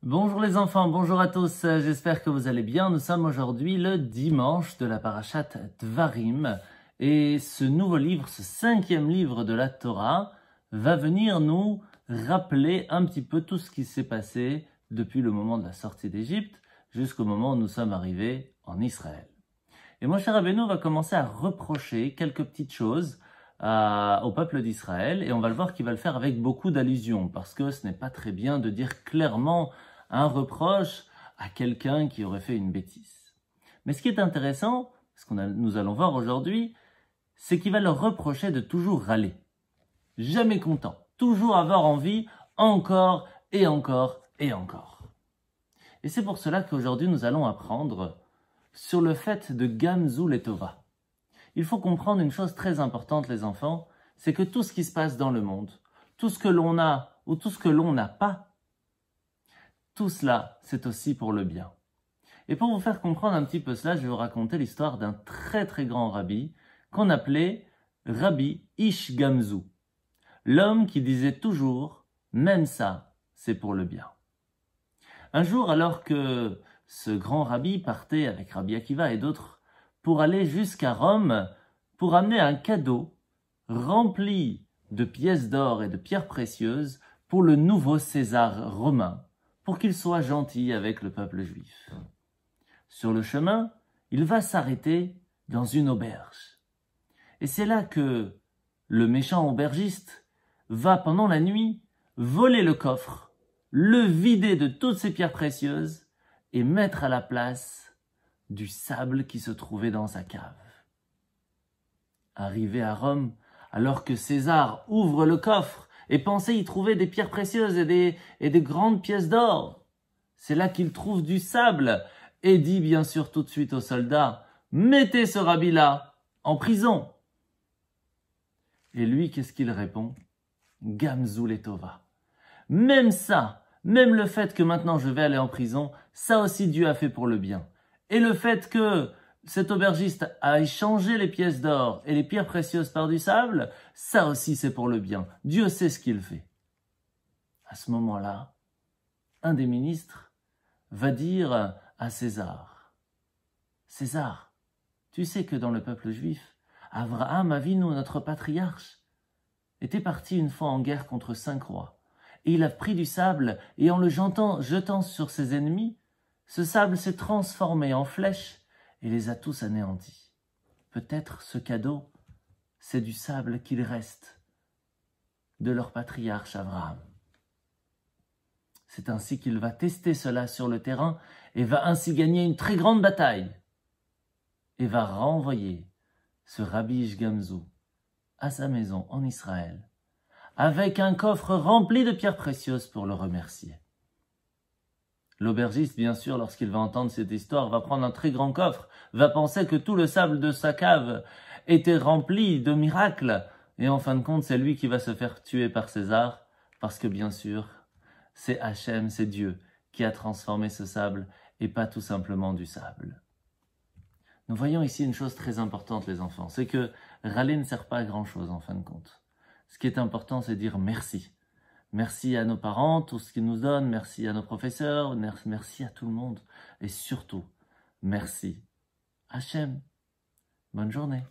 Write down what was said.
Bonjour les enfants, bonjour à tous, j'espère que vous allez bien. Nous sommes aujourd'hui le dimanche de la parashat Dvarim et ce nouveau livre, ce 5e livre de la Torah, va venir nous rappeler un petit peu tout ce qui s'est passé depuis le moment de la sortie d'Égypte jusqu'au moment où nous sommes arrivés en Israël. Et Moshe Rabbeinu va commencer à reprocher quelques petites choses au peuple d'Israël et on va le voir qu'il va le faire avec beaucoup d'allusions parce que ce n'est pas très bien de dire clairement un reproche à quelqu'un qui aurait fait une bêtise. Mais ce qui est intéressant, ce que nous allons voir aujourd'hui, c'est qu'il va leur reprocher de toujours râler. Jamais content, toujours avoir envie encore et encore et encore. Et c'est pour cela qu'aujourd'hui nous allons apprendre sur le fait de Gamzu Letova. Il faut comprendre une chose très importante les enfants, c'est que tout ce qui se passe dans le monde, tout ce que l'on a ou tout ce que l'on n'a pas, tout cela, c'est aussi pour le bien. Et pour vous faire comprendre un petit peu cela, je vais vous raconter l'histoire d'un très très grand rabbi qu'on appelait Rabbi Ish Gamzu. L'homme qui disait toujours, même ça, c'est pour le bien. Un jour, alors que ce grand rabbi partait avec Rabbi Akiva et d'autres pour aller jusqu'à Rome pour amener un cadeau rempli de pièces d'or et de pierres précieuses pour le nouveau César romain, pour qu'il soit gentil avec le peuple juif. Sur le chemin, il va s'arrêter dans une auberge. Et c'est là que le méchant aubergiste va pendant la nuit voler le coffre, le vider de toutes ses pierres précieuses et mettre à la place du sable qui se trouvait dans sa cave. Arrivé à Rome, alors que César ouvre le coffre et pensait y trouver des pierres précieuses et des grandes pièces d'or, c'est là qu'il trouve du sable et dit bien sûr tout de suite aux soldats « Mettez ce rabbi-là en prison !» Et lui, qu'est-ce qu'il répond? « Gamzu Letova !» Même ça, même le fait que maintenant je vais aller en prison, ça aussi Dieu a fait pour le bien. Et le fait que cet aubergiste a échangé les pièces d'or et les pierres précieuses par du sable, ça aussi c'est pour le bien. Dieu sait ce qu'il fait. À ce moment-là, un des ministres va dire à César, « César, tu sais que dans le peuple juif, Abraham Avinu, notre patriarche, était parti une fois en guerre contre 5 rois. Et il a pris du sable et en le jetant sur ses ennemis, ce sable s'est transformé en flèches et les a tous anéantis. Peut-être ce cadeau, c'est du sable qu'il reste de leur patriarche Abraham. » C'est ainsi qu'il va tester cela sur le terrain et va ainsi gagner une très grande bataille et va renvoyer ce Rabbi Ish Gamzu à sa maison en Israël avec un coffre rempli de pierres précieuses pour le remercier. L'aubergiste, bien sûr, lorsqu'il va entendre cette histoire, va prendre un très grand coffre, va penser que tout le sable de sa cave était rempli de miracles, et en fin de compte, c'est lui qui va se faire tuer par César, parce que bien sûr, c'est Hachem, c'est Dieu, qui a transformé ce sable, et pas tout simplement du sable. Nous voyons ici une chose très importante, les enfants, c'est que râler ne sert pas à grand-chose, en fin de compte. Ce qui est important, c'est dire merci. Merci à nos parents, tout ce qu'ils nous donnent, merci à nos professeurs, merci à tout le monde. Et surtout, merci Hachem. Bonne journée.